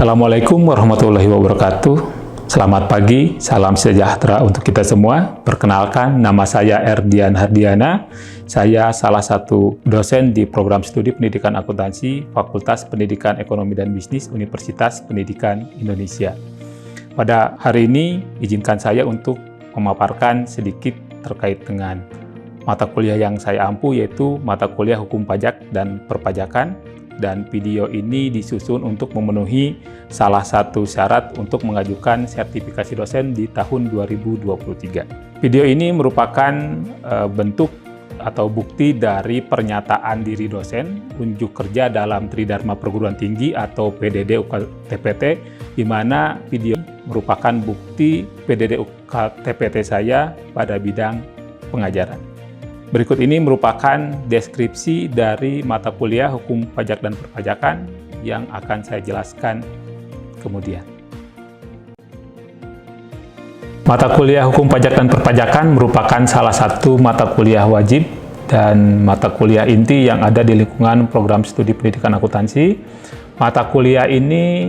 Assalamualaikum warahmatullahi wabarakatuh. Selamat pagi, salam sejahtera untuk kita semua. Perkenalkan, nama saya Erdian Hardiana. Saya salah satu dosen di program studi pendidikan akuntansi Fakultas Pendidikan Ekonomi dan Bisnis Universitas Pendidikan Indonesia. Pada hari ini, izinkan saya untuk memaparkan sedikit terkait dengan mata kuliah yang saya ampu, yaitu mata kuliah Hukum Pajak dan Perpajakan. Dan video ini disusun untuk memenuhi salah satu syarat untuk mengajukan sertifikasi dosen di tahun 2023. Video ini merupakan bentuk atau bukti dari pernyataan diri dosen unjuk kerja dalam Tridharma Perguruan Tinggi atau PDD UKT-TPT, di mana video merupakan bukti PDD UKT-TPT saya pada bidang pengajaran. Berikut ini merupakan deskripsi dari mata kuliah Hukum Pajak dan Perpajakan yang akan saya jelaskan kemudian. Mata kuliah Hukum Pajak dan Perpajakan merupakan salah satu mata kuliah wajib dan mata kuliah inti yang ada di lingkungan program studi pendidikan akuntansi. Mata kuliah ini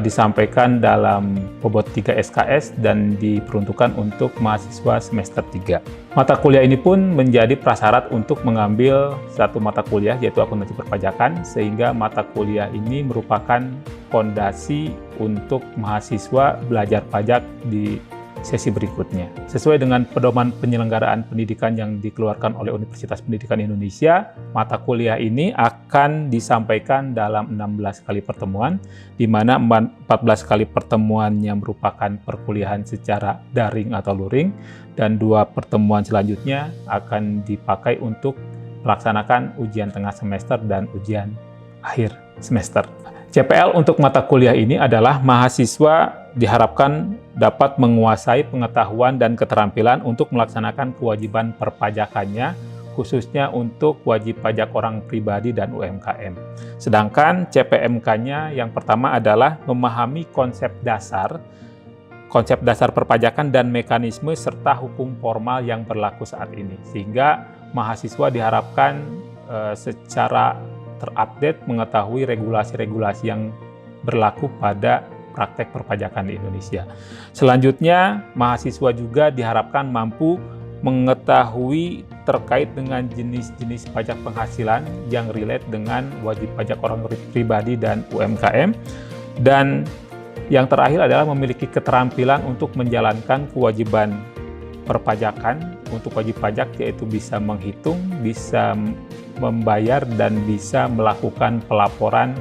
disampaikan dalam bobot 3 SKS dan diperuntukkan untuk mahasiswa semester 3. Mata kuliah ini pun menjadi prasyarat untuk mengambil satu mata kuliah, yaitu akuntansi perpajakan, sehingga mata kuliah ini merupakan fondasi untuk mahasiswa belajar pajak di sesi berikutnya. Sesuai dengan pedoman penyelenggaraan pendidikan yang dikeluarkan oleh Universitas Pendidikan Indonesia, mata kuliah ini akan disampaikan dalam 16 kali pertemuan, di mana 14 kali pertemuannya merupakan perkuliahan secara daring atau luring, dan 2 pertemuan selanjutnya akan dipakai untuk melaksanakan ujian tengah semester dan ujian akhir semester. CPL untuk mata kuliah ini adalah mahasiswa diharapkan dapat menguasai pengetahuan dan keterampilan untuk melaksanakan kewajiban perpajakannya, khususnya untuk wajib pajak orang pribadi dan UMKM. Sedangkan CPMK-nya yang pertama adalah memahami konsep dasar perpajakan dan mekanisme serta hukum formal yang berlaku saat ini. Sehingga mahasiswa diharapkan secara terupdate mengetahui regulasi-regulasi yang berlaku pada praktek perpajakan di Indonesia. Selanjutnya, mahasiswa juga diharapkan mampu mengetahui terkait dengan jenis-jenis pajak penghasilan yang relate dengan wajib pajak orang pribadi dan UMKM. Dan yang terakhir adalah memiliki keterampilan untuk menjalankan kewajiban perpajakan untuk wajib pajak, yaitu bisa menghitung, bisa membayar, dan bisa melakukan pelaporan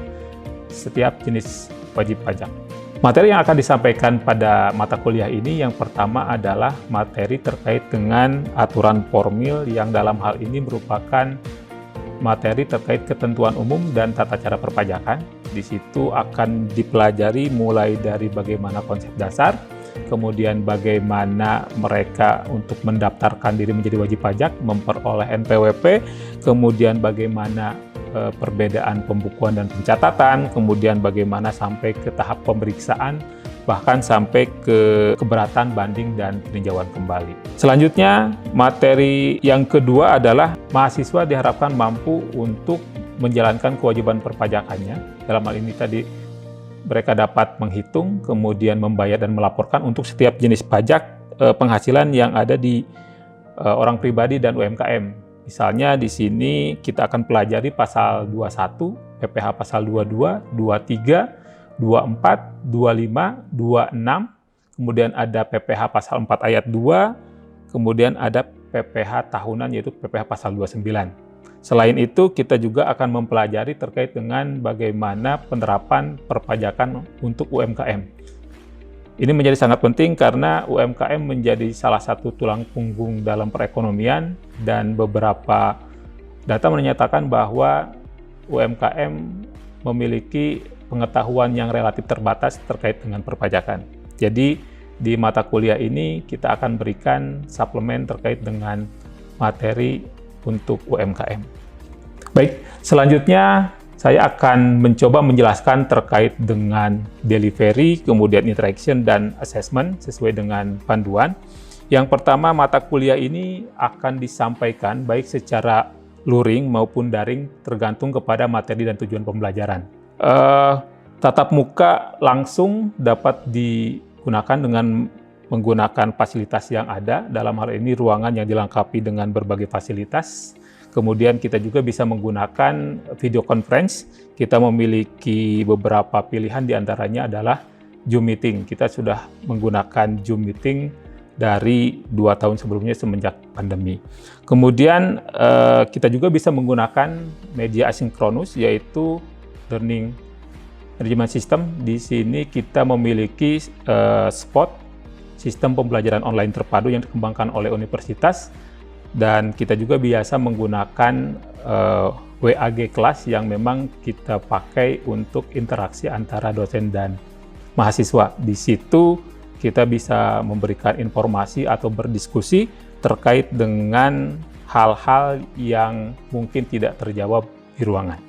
setiap jenis wajib pajak. Materi yang akan disampaikan pada mata kuliah ini yang pertama adalah materi terkait dengan aturan formil yang dalam hal ini merupakan materi terkait ketentuan umum dan tata cara perpajakan. Di situ akan dipelajari mulai dari bagaimana konsep dasar, kemudian bagaimana mereka untuk mendaftarkan diri menjadi wajib pajak, memperoleh NPWP, kemudian bagaimana perbedaan pembukuan dan pencatatan, kemudian bagaimana sampai ke tahap pemeriksaan, bahkan sampai ke keberatan banding dan peninjauan kembali. Selanjutnya, materi yang kedua adalah mahasiswa diharapkan mampu untuk menjalankan kewajiban perpajakannya. Dalam hal ini tadi mereka dapat menghitung, kemudian membayar dan melaporkan untuk setiap jenis pajak penghasilan yang ada di orang pribadi dan UMKM. Misalnya di sini kita akan pelajari pasal 21, PPh pasal 22, 23, 24, 25, 26, kemudian ada PPh pasal 4 ayat 2, kemudian ada PPh tahunan yaitu PPh pasal 29. Selain itu, kita juga akan mempelajari terkait dengan bagaimana penerapan perpajakan untuk UMKM. Ini menjadi sangat penting karena UMKM menjadi salah satu tulang punggung dalam perekonomian, dan beberapa data menyatakan bahwa UMKM memiliki pengetahuan yang relatif terbatas terkait dengan perpajakan. Jadi di mata kuliah ini kita akan berikan suplemen terkait dengan materi untuk UMKM. Baik, selanjutnya saya akan mencoba menjelaskan terkait dengan delivery, kemudian interaction, dan assessment sesuai dengan panduan. Yang pertama, mata kuliah ini akan disampaikan baik secara luring maupun daring tergantung kepada materi dan tujuan pembelajaran. Tatap muka langsung dapat digunakan dengan menggunakan fasilitas yang ada, dalam hal ini ruangan yang dilengkapi dengan berbagai fasilitas. Kemudian kita juga bisa menggunakan video conference. Kita memiliki beberapa pilihan, diantaranya adalah Zoom Meeting. Kita sudah menggunakan Zoom Meeting dari 2 tahun sebelumnya semenjak pandemi. Kemudian kita juga bisa menggunakan media asinkronus, yaitu Learning Management System. Di sini kita memiliki SPOT, sistem pembelajaran online terpadu yang dikembangkan oleh universitas, dan kita juga biasa menggunakan WAG kelas yang memang kita pakai untuk interaksi antara dosen dan mahasiswa. Di situ kita bisa memberikan informasi atau berdiskusi terkait dengan hal-hal yang mungkin tidak terjawab di ruangan.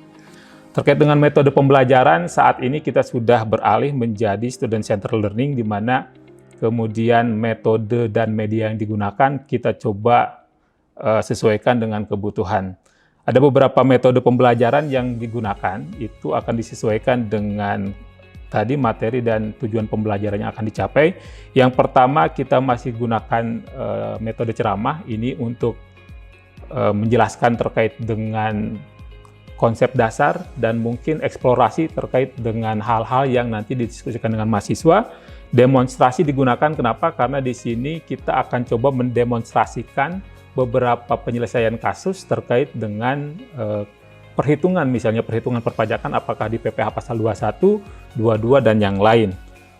Terkait dengan metode pembelajaran, saat ini kita sudah beralih menjadi student-centered learning, di mana kemudian metode dan media yang digunakan kita coba sesuaikan dengan kebutuhan. Ada beberapa metode pembelajaran yang digunakan, itu akan disesuaikan dengan tadi materi dan tujuan pembelajaran yang akan dicapai. Yang pertama, kita masih gunakan metode ceramah, ini untuk menjelaskan terkait dengan konsep dasar dan mungkin eksplorasi terkait dengan hal-hal yang nanti didiskusikan dengan mahasiswa. Demonstrasi digunakan, kenapa? Karena di sini kita akan coba mendemonstrasikan beberapa penyelesaian kasus terkait dengan perhitungan, misalnya perhitungan perpajakan apakah di PPh pasal 21, 22, dan yang lain.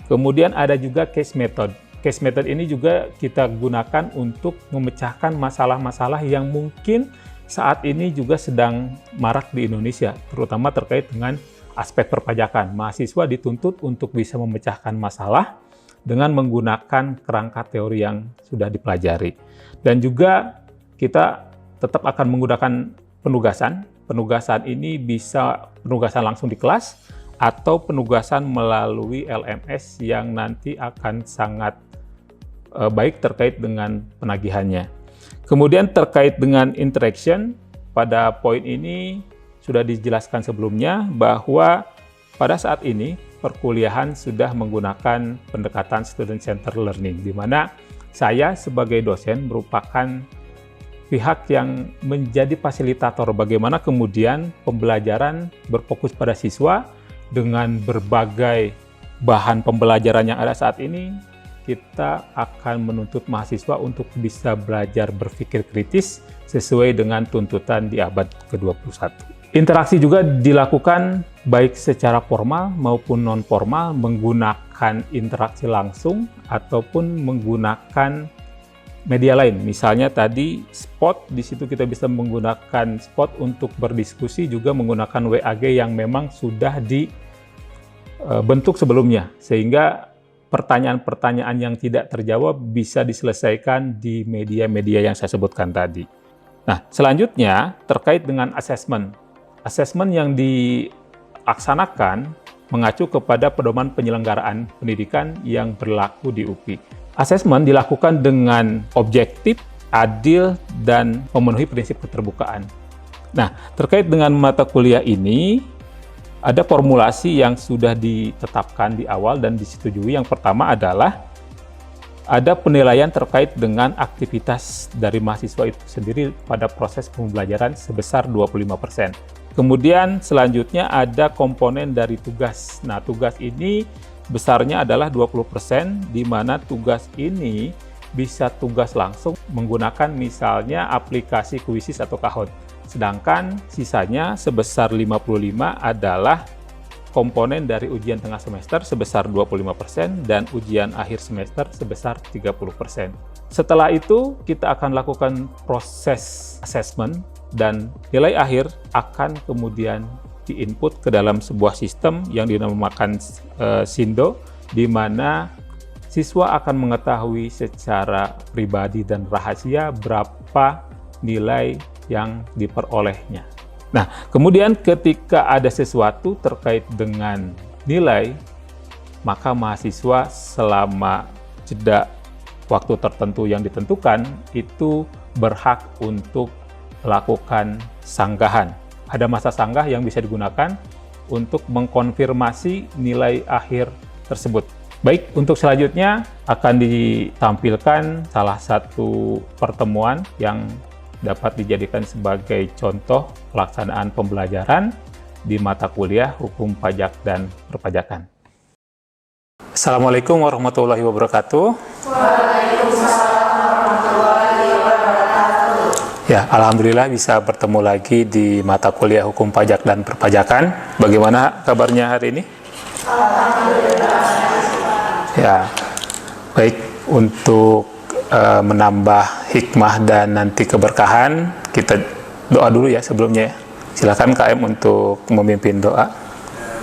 Kemudian ada juga case method. Case method ini juga kita gunakan untuk memecahkan masalah-masalah yang mungkin saat ini juga sedang marak di Indonesia, terutama terkait dengan aspek perpajakan. Mahasiswa dituntut untuk bisa memecahkan masalah dengan menggunakan kerangka teori yang sudah dipelajari. Dan juga kita tetap akan menggunakan penugasan. Penugasan ini bisa penugasan langsung di kelas atau penugasan melalui LMS yang nanti akan sangat baik terkait dengan penagihannya. Kemudian terkait dengan interaction, pada poin ini sudah dijelaskan sebelumnya bahwa pada saat ini perkuliahan sudah menggunakan pendekatan student-centered learning, di mana saya sebagai dosen merupakan pihak yang menjadi fasilitator bagaimana kemudian pembelajaran berfokus pada siswa dengan berbagai bahan pembelajaran yang ada saat ini. Kita akan menuntut mahasiswa untuk bisa belajar berpikir kritis sesuai dengan tuntutan di abad ke-21. Interaksi juga dilakukan baik secara formal maupun non-formal, menggunakan interaksi langsung ataupun menggunakan media lain. Misalnya tadi spot, di situ kita bisa menggunakan spot untuk berdiskusi, juga menggunakan WAG yang memang sudah dibentuk sebelumnya, sehingga pertanyaan-pertanyaan yang tidak terjawab bisa diselesaikan di media-media yang saya sebutkan tadi. Nah, selanjutnya terkait dengan assessment. Assessment yang dilaksanakan mengacu kepada pedoman penyelenggaraan pendidikan yang berlaku di UPI. Assessment dilakukan dengan objektif, adil, dan memenuhi prinsip keterbukaan. Nah, terkait dengan mata kuliah ini, ada formulasi yang sudah ditetapkan di awal dan disetujui. Yang pertama adalah ada penilaian terkait dengan aktivitas dari mahasiswa itu sendiri pada proses pembelajaran sebesar 25%. Kemudian selanjutnya ada komponen dari tugas. Nah, tugas ini besarnya adalah 20%, di mana tugas ini bisa tugas langsung menggunakan misalnya aplikasi Quizzes atau Kahoot. Sedangkan sisanya sebesar 55% adalah komponen dari ujian tengah semester sebesar 25% dan ujian akhir semester sebesar 30%. Setelah itu kita akan lakukan proses assessment dan nilai akhir akan kemudian diinput ke dalam sebuah sistem yang dinamakan Sindo, di mana siswa akan mengetahui secara pribadi dan rahasia berapa nilai yang diperolehnya. Nah, kemudian ketika ada sesuatu terkait dengan nilai, maka mahasiswa selama jeda waktu tertentu yang ditentukan itu berhak untuk melakukan sanggahan. Ada masa sanggah yang bisa digunakan untuk mengkonfirmasi nilai akhir tersebut. Baik, untuk selanjutnya akan ditampilkan salah satu pertemuan yang dapat dijadikan sebagai contoh pelaksanaan pembelajaran di mata kuliah Hukum Pajak dan Perpajakan. Assalamualaikum warahmatullahi wabarakatuh. Waalaikumsalam warahmatullahi wabarakatuh. Ya, alhamdulillah bisa bertemu lagi di mata kuliah Hukum Pajak dan Perpajakan. Bagaimana kabarnya hari ini? Alhamdulillah. Ya, baik, untuk menambah hikmah dan nanti keberkahan, kita doa dulu ya sebelumnya. Silakan KM untuk memimpin doa.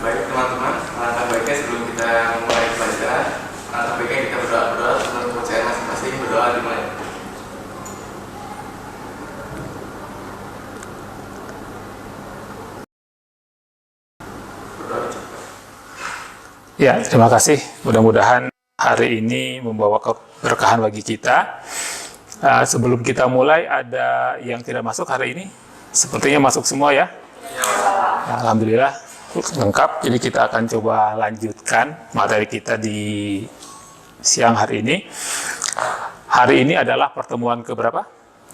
Baik teman-teman, alangkah baiknya sebelum kita memulai pelajaran, alangkah baiknya kita berdoa sebelum kepercayaan masing-masing. Berdoa dimulai. Ya, terima kasih. Mudah-mudahan hari ini membawa keberkahan bagi kita. Sebelum kita mulai, ada yang tidak masuk hari ini? Sepertinya masuk semua ya? Alhamdulillah, lengkap. Jadi kita akan coba lanjutkan materi kita di siang hari ini. Hari ini adalah pertemuan keberapa?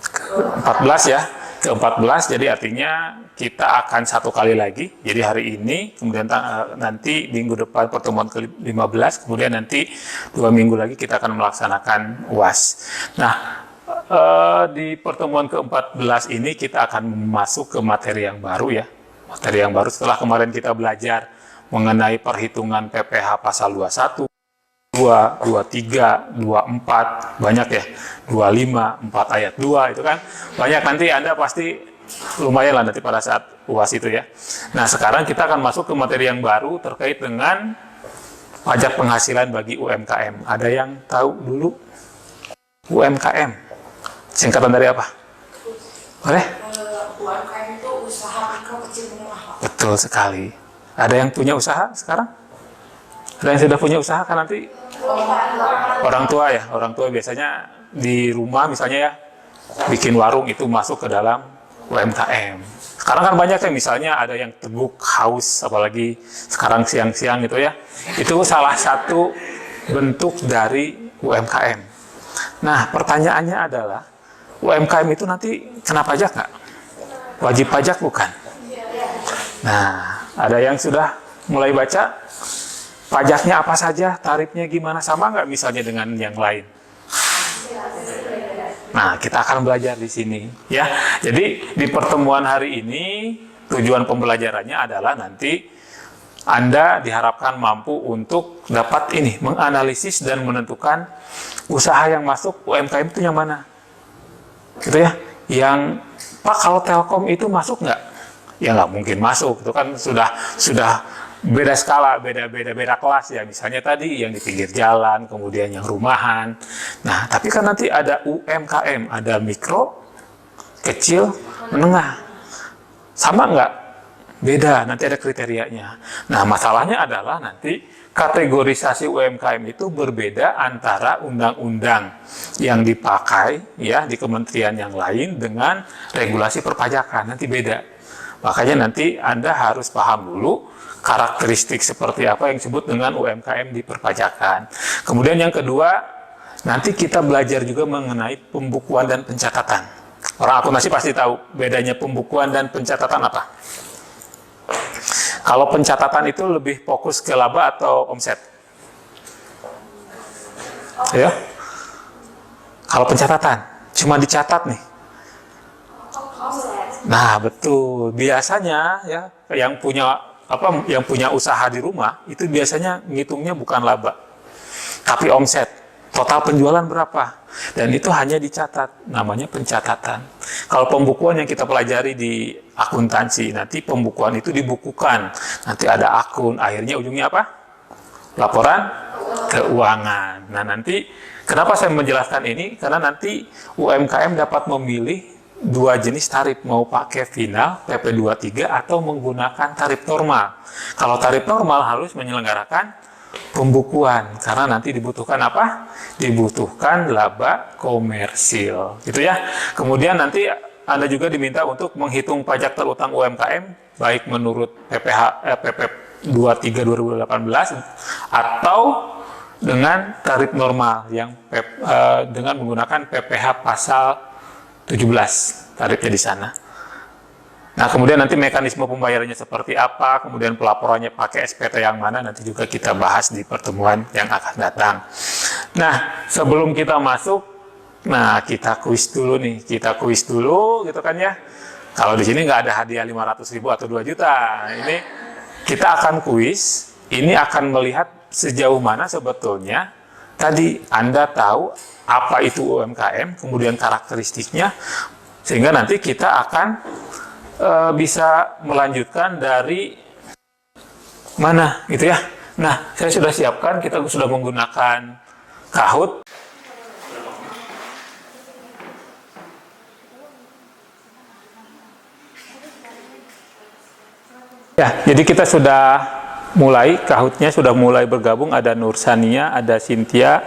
Ke-14 ya. Ke-14, jadi artinya kita akan satu kali lagi. Jadi hari ini, kemudian nanti minggu depan pertemuan ke-15, kemudian nanti 2 minggu lagi kita akan melaksanakan UAS. Nah, di pertemuan ke-14 ini kita akan masuk ke materi yang baru ya. Materi yang baru setelah kemarin kita belajar mengenai perhitungan PPh pasal 21, 2, 23, 24, banyak ya, 25, 4 ayat 2 itu kan banyak, nanti Anda pasti lumayan lah nanti pada saat UAS itu ya. Nah, sekarang kita akan masuk ke materi yang baru terkait dengan pajak penghasilan bagi UMKM. Ada yang tahu dulu UMKM? Singkatan dari apa? Boleh? UMKM itu usaha mikro kecil menengah. Betul sekali. Ada yang punya usaha sekarang? Ada yang sudah punya usaha kan nanti? Orang tua ya, orang tua biasanya di rumah misalnya ya, bikin warung itu masuk ke dalam UMKM. Sekarang kan banyak ya, misalnya ada yang teguk haus, apalagi sekarang siang-siang gitu ya. Itu salah satu bentuk dari UMKM. Nah, pertanyaannya adalah, UMKM itu nanti kena pajak nggak? Wajib pajak bukan? Nah, ada yang sudah mulai baca? Pajaknya apa saja, tarifnya gimana, sama nggak misalnya dengan yang lain? Nah, kita akan belajar di sini, ya. Jadi di pertemuan hari ini tujuan pembelajarannya adalah nanti Anda diharapkan mampu untuk dapat ini menganalisis dan menentukan usaha yang masuk UMKM itu yang mana, gitu ya. Yang Pak, kalau Telkom itu masuk nggak? Ya nggak mungkin masuk, itu kan sudah beda skala, beda kelas ya. Misalnya tadi yang di pinggir jalan, kemudian yang rumahan. Nah, tapi kan nanti ada UMKM, ada mikro, kecil, menengah. Sama nggak? Beda, nanti ada kriterianya. Nah, masalahnya adalah nanti kategorisasi UMKM itu berbeda antara undang-undang yang dipakai ya di kementerian yang lain dengan regulasi perpajakan, nanti beda. Makanya nanti Anda harus paham dulu karakteristik seperti apa yang disebut dengan UMKM di perpajakan. Kemudian yang kedua, nanti kita belajar juga mengenai pembukuan dan pencatatan. Orang akuntansi pasti tahu bedanya pembukuan dan pencatatan apa. Kalau pencatatan itu lebih fokus ke laba atau omset? Ya. Kalau pencatatan cuma dicatat nih. Nah, betul. Biasanya ya yang punya usaha di rumah itu biasanya ngitungnya bukan laba, tapi omset. Total penjualan berapa? Dan itu hanya dicatat, namanya pencatatan. Kalau pembukuan yang kita pelajari di akuntansi, nanti pembukuan itu dibukukan. Nanti ada akun, akhirnya ujungnya apa? Laporan keuangan. Nah, nanti kenapa saya menjelaskan ini? Karena nanti UMKM dapat memilih dua jenis tarif, mau pakai final PP23 atau menggunakan tarif normal. Kalau tarif normal harus menyelenggarakan pembukuan, karena nanti dibutuhkan apa? Dibutuhkan laba komersil, gitu ya. Kemudian nanti Anda juga diminta untuk menghitung pajak terutang UMKM, baik menurut PP 23 2018 atau dengan tarif normal yang dengan menggunakan PPh pasal 17 tarifnya di sana. Nah, kemudian nanti mekanisme pembayarannya seperti apa, kemudian pelaporannya pakai SPT yang mana, nanti juga kita bahas di pertemuan yang akan datang. Nah, sebelum kita masuk, nah kita kuis dulu nih, gitu kan ya. Kalau di sini nggak ada hadiah 500.000 atau 2 juta. Ini kita akan kuis, ini akan melihat sejauh mana sebetulnya tadi Anda tahu apa itu UMKM, kemudian karakteristiknya, sehingga nanti kita akan bisa melanjutkan dari mana gitu ya. Nah, saya sudah siapkan, kita sudah menggunakan Kahoot. Ya, jadi kita sudah mulai, Kahoot-nya sudah mulai bergabung, ada Nursania, ada Cynthia.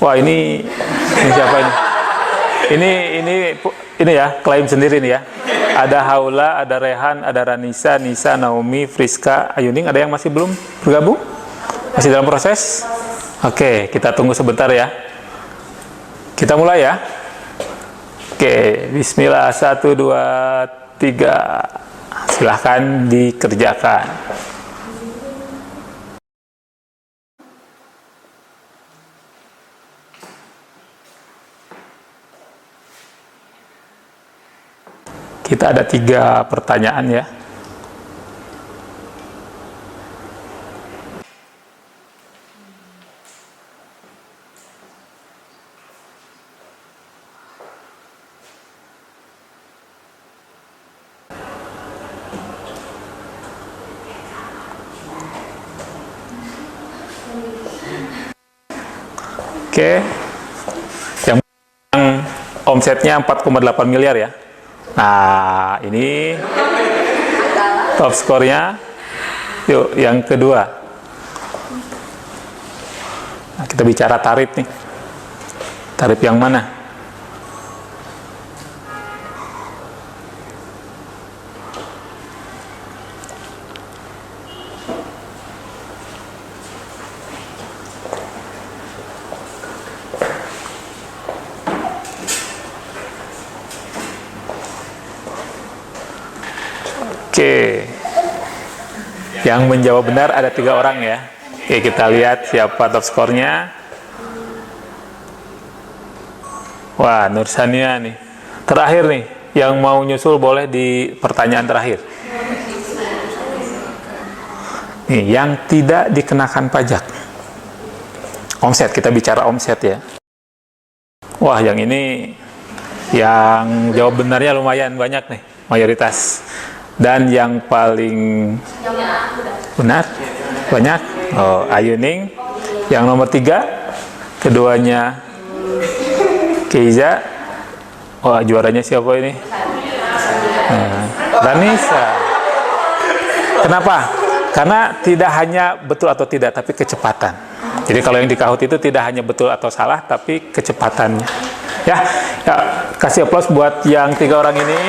Wah, ini siapa ini? Ini ya, klaim sendiri nih ya. Ada Haula, ada Rehan, ada Ranisa, Nisa, Naomi, Friska, Ayuning. Ada yang masih belum bergabung? Masih dalam proses? Oke, kita tunggu sebentar ya. Kita mulai ya. Oke, bismillah. 1, 2, 3. Silahkan dikerjakan. Kita ada 3 pertanyaan ya. Oke. Yang omsetnya 4,8 miliar ya. Nah, ini top skornya. Yuk, yang kedua. Nah, kita bicara tarif nih. Tarif yang mana? Oke, yang menjawab benar ada 3 orang ya. Oke, kita lihat siapa top skornya. Wah, Nursania nih. Terakhir nih, yang mau nyusul boleh di pertanyaan terakhir. Nih, yang tidak dikenakan pajak. Omset, kita bicara omset ya. Wah, yang ini, yang jawab benarnya lumayan banyak nih, mayoritas. Dan yang paling benar banyak, Ayuning. Yang nomor 3, keduanya Keiza. Wah, juaranya siapa ini? Ranisa. Kenapa? Karena tidak hanya betul atau tidak, tapi kecepatan. Jadi kalau yang di Kahoot itu tidak hanya betul atau salah, tapi kecepatannya. Ya, kasih aplaus buat yang 3 orang ini.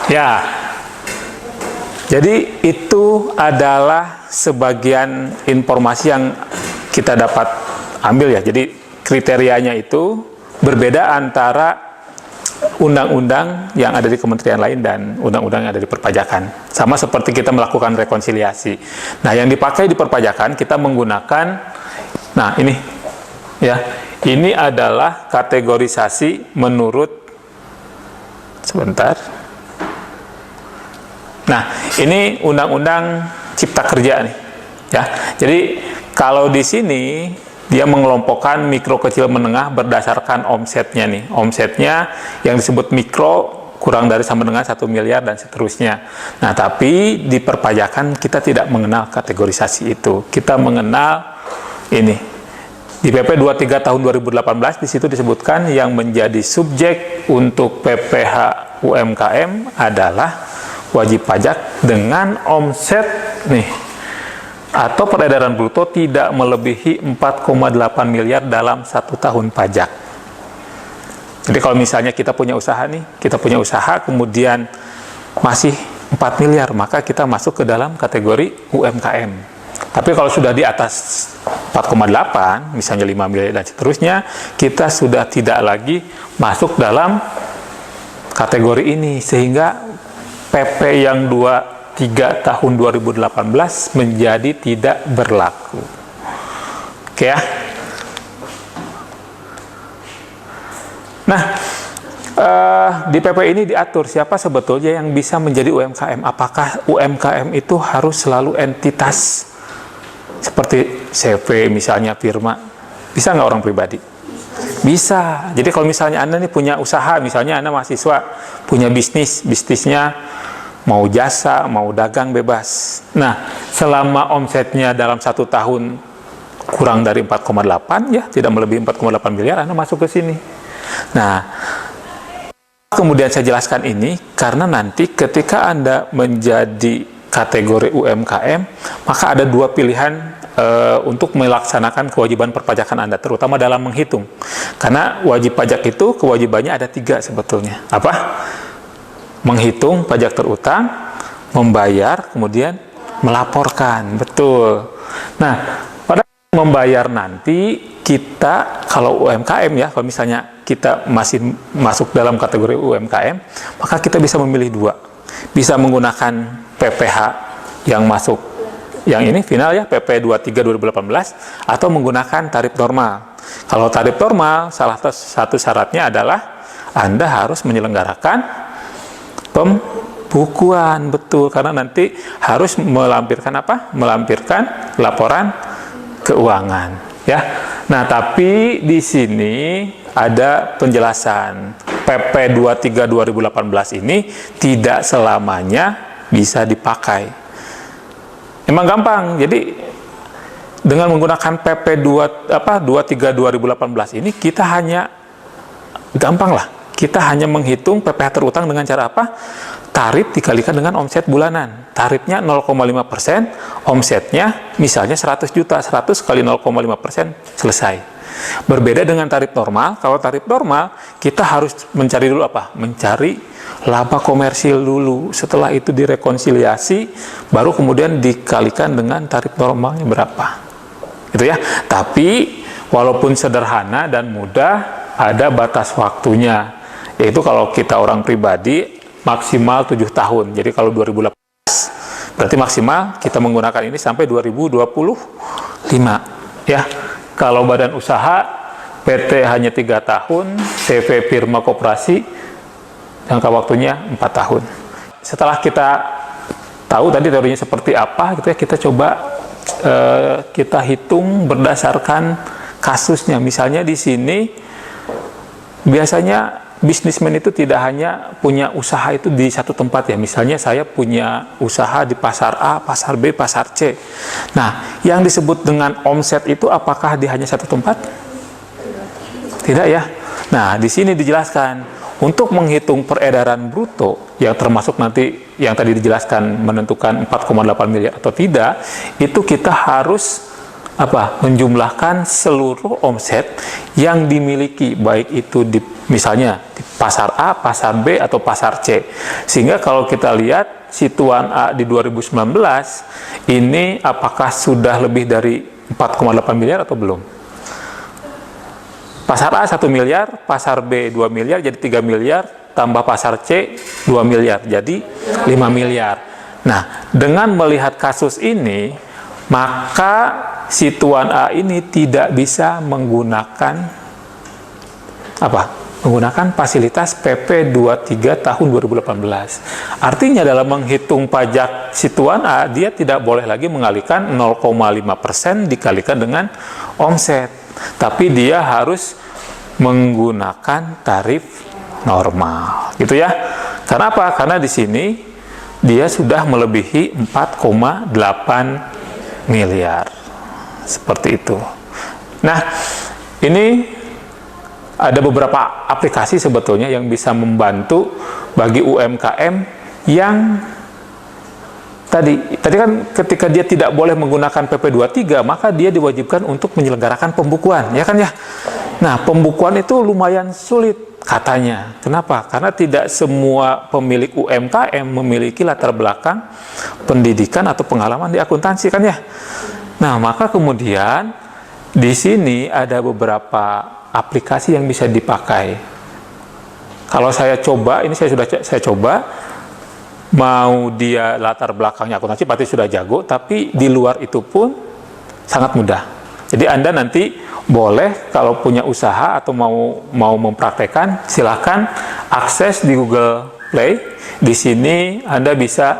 Ya, jadi itu adalah sebagian informasi yang kita dapat ambil ya. Jadi kriterianya itu berbeda antara undang-undang yang ada di kementerian lain dan undang-undang yang ada di perpajakan. Sama seperti kita melakukan rekonsiliasi. Nah, yang dipakai di perpajakan kita menggunakan, nah ini ya, ini adalah kategorisasi menurut, sebentar. Nah, ini undang-undang Cipta Kerja nih, ya. Jadi kalau di sini dia mengelompokkan mikro, kecil, menengah berdasarkan omsetnya nih. Omsetnya yang disebut mikro kurang dari sama dengan 1 miliar dan seterusnya. Nah, tapi di perpajakan kita tidak mengenal kategorisasi itu. Kita mengenal ini. Di PP 23 tahun 2018 di situ disebutkan yang menjadi subjek untuk PPh UMKM adalah wajib pajak dengan omset nih atau peredaran bruto tidak melebihi 4,8 miliar dalam 1 tahun pajak. Jadi kalau misalnya kita punya usaha nih, kemudian masih 4 miliar, maka kita masuk ke dalam kategori UMKM. Tapi kalau sudah di atas 4,8, misalnya 5 miliar dan seterusnya, kita sudah tidak lagi masuk dalam kategori ini, sehingga PP yang 23 tahun 2018 menjadi tidak berlaku. Oke ya. Nah, di PP ini diatur siapa sebetulnya yang bisa menjadi UMKM. Apakah UMKM itu harus selalu entitas seperti CV misalnya, firma? Bisa nggak orang pribadi? Bisa. Jadi kalau misalnya Anda nih punya usaha, misalnya Anda mahasiswa, punya bisnisnya mau jasa, mau dagang, bebas. Nah, selama omsetnya dalam 1 tahun kurang dari 4,8, ya tidak melebihi 4,8 miliar, Anda masuk ke sini. Nah, kemudian saya jelaskan ini karena nanti ketika Anda menjadi kategori UMKM, maka ada 2 pilihan untuk melaksanakan kewajiban perpajakan Anda, terutama dalam menghitung. Karena wajib pajak itu kewajibannya ada 3 sebetulnya. Apa? Menghitung pajak terutang, membayar, kemudian melaporkan. Betul. Nah, pada membayar nanti kita, kalau UMKM ya, kalau misalnya kita masih masuk dalam kategori UMKM, maka kita bisa memilih 2. Bisa menggunakan PPh yang masuk, yang ini final ya, PP 23 2018, atau menggunakan tarif normal. Kalau tarif normal, salah satu syaratnya adalah Anda harus menyelenggarakan pembukuan, betul, karena nanti harus melampirkan apa? Melampirkan laporan keuangan, ya. Nah, tapi di sini ada penjelasan. PP 23 2018 ini tidak selamanya bisa dipakai. Emang gampang. Jadi dengan menggunakan PP 23 2018 ini kita hanya gampang lah. Kita hanya menghitung PPh terutang dengan cara apa? Tarif dikalikan dengan omset bulanan. Tarifnya 0,5%, omsetnya misalnya 100 juta, 100 kali 0,5% selesai. Berbeda dengan tarif normal. Kalau tarif normal, kita harus mencari dulu apa? Mencari laba komersil dulu. Setelah itu direkonsiliasi, baru kemudian dikalikan dengan tarif normalnya berapa. Gitu ya. Tapi walaupun sederhana dan mudah, ada batas waktunya. Yaitu kalau kita orang pribadi maksimal 7 tahun. Jadi kalau 2018 berarti maksimal kita menggunakan ini sampai 2025 ya. Kalau badan usaha PT hanya 3 tahun, CV firma koperasi jangka waktunya 4 tahun. Setelah kita tahu tadi teorinya seperti apa gitu ya, kita coba kita hitung berdasarkan kasusnya. Misalnya di sini biasanya bisnismen itu tidak hanya punya usaha itu di satu tempat ya. Misalnya saya punya usaha di pasar A, pasar B, pasar C. Nah, yang disebut dengan omset itu apakah di hanya satu tempat? Tidak ya. Nah, di sini dijelaskan untuk menghitung peredaran bruto yang termasuk nanti yang tadi dijelaskan menentukan 4,8 miliar atau tidak, itu kita harus menjumlahkan seluruh omset yang dimiliki, baik itu di misalnya di pasar A, pasar B, atau pasar C. Sehingga kalau kita lihat situan A di 2019 ini apakah sudah lebih dari 4,8 miliar atau belum? Pasar A 1 miliar, pasar B 2 miliar jadi 3 miliar, tambah pasar C 2 miliar jadi 5 miliar. Nah, dengan melihat kasus ini, maka situan A ini tidak bisa menggunakan menggunakan fasilitas PP 23 tahun 2018. Artinya dalam menghitung pajak situan A, dia tidak boleh lagi mengalihkan 0,5% dikalikan dengan omset. Tapi dia harus menggunakan tarif normal. Gitu ya. Karena apa? Karena di sini dia sudah melebihi 4,8 miliar. Seperti itu. Nah, ini ada beberapa aplikasi sebetulnya yang bisa membantu bagi UMKM yang tadi kan ketika dia tidak boleh menggunakan PP 23, maka dia diwajibkan untuk menyelenggarakan pembukuan, ya kan ya. Nah, pembukuan itu lumayan sulit katanya. Kenapa? Karena tidak semua pemilik UMKM memiliki latar belakang pendidikan atau pengalaman di akuntansi kan ya. Nah, maka kemudian di sini ada beberapa aplikasi yang bisa dipakai. Kalau saya coba, ini saya coba, mau dia latar belakangnya akuntansi pasti sudah jago, tapi di luar itu pun sangat mudah. Jadi Anda nanti boleh kalau punya usaha atau mau mempraktekkan, silahkan akses di Google Play. Di sini Anda bisa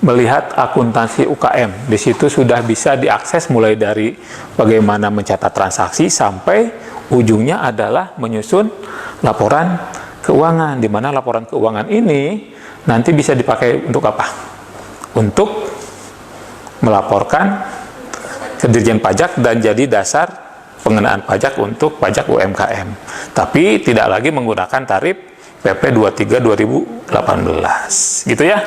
melihat akuntansi UKM. Di situ sudah bisa diakses mulai dari bagaimana mencatat transaksi sampai ujungnya adalah menyusun laporan keuangan, di mana laporan keuangan ini nanti bisa dipakai untuk apa? Untuk melaporkan ke Dirjen Pajak dan jadi dasar pengenaan pajak untuk pajak UMKM. Tapi tidak lagi menggunakan tarif PP 23 2018. Gitu ya.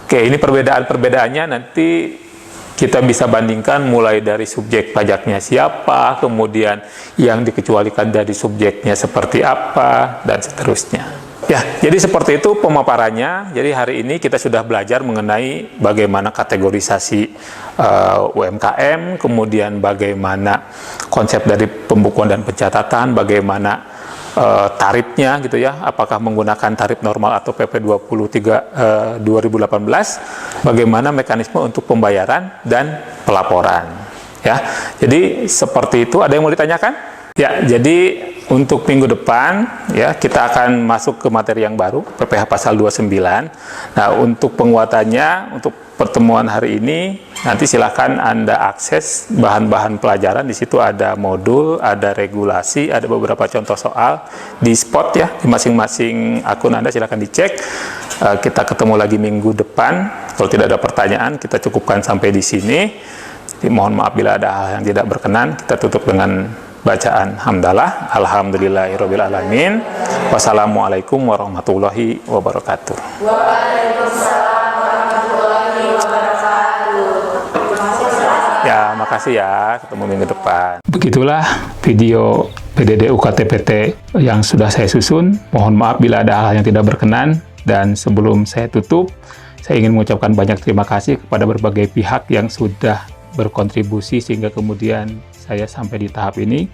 Oke, ini perbedaan-perbedaannya nanti kita bisa bandingkan mulai dari subjek pajaknya siapa, kemudian yang dikecualikan dari subjeknya seperti apa, dan seterusnya. Ya, jadi seperti itu pemaparannya. Jadi hari ini kita sudah belajar mengenai bagaimana kategorisasi UMKM, kemudian bagaimana konsep dari pembukuan dan pencatatan, bagaimana tarifnya gitu ya, apakah menggunakan tarif normal atau PP 23 2018, bagaimana mekanisme untuk pembayaran dan pelaporan ya. Jadi seperti itu. Ada yang mau ditanyakan? Ya, jadi untuk minggu depan ya kita akan masuk ke materi yang baru, PPh pasal 29. Nah, untuk penguatannya untuk pertemuan hari ini nanti silakan Anda akses bahan-bahan pelajaran. Di situ ada modul, ada regulasi, ada beberapa contoh soal di spot ya, di masing-masing akun Anda, silakan dicek. Kita ketemu lagi minggu depan. Kalau tidak ada pertanyaan, kita cukupkan sampai di sini. Jadi, mohon maaf bila ada hal yang tidak berkenan. Kita tutup dengan bacaan hamdalah. Alhamdulillahirabbil alamin. Wassalamualaikum warahmatullahi wabarakatuh. Waalaikumsalam warahmatullahi wabarakatuh. Ya, makasih ya. Ketemu minggu depan. Begitulah video PDD UKT-PT yang sudah saya susun. Mohon maaf bila ada hal yang tidak berkenan. Dan sebelum saya tutup, saya ingin mengucapkan banyak terima kasih kepada berbagai pihak yang sudah berkontribusi sehingga kemudian saya sampai di tahap ini.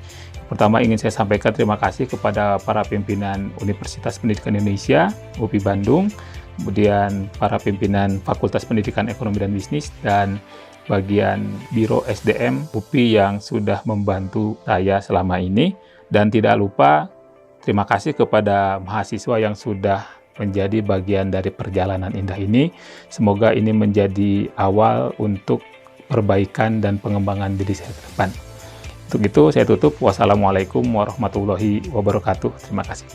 Pertama, ingin saya sampaikan terima kasih kepada para pimpinan Universitas Pendidikan Indonesia, UPI Bandung, kemudian para pimpinan Fakultas Pendidikan Ekonomi dan Bisnis, dan bagian Biro SDM UPI yang sudah membantu saya selama ini. Dan tidak lupa, terima kasih kepada mahasiswa yang sudah menjadi bagian dari perjalanan indah ini. Semoga ini menjadi awal untuk perbaikan dan pengembangan diri saya ke depan. Untuk itu saya tutup. Wassalamualaikum warahmatullahi wabarakatuh. Terima kasih.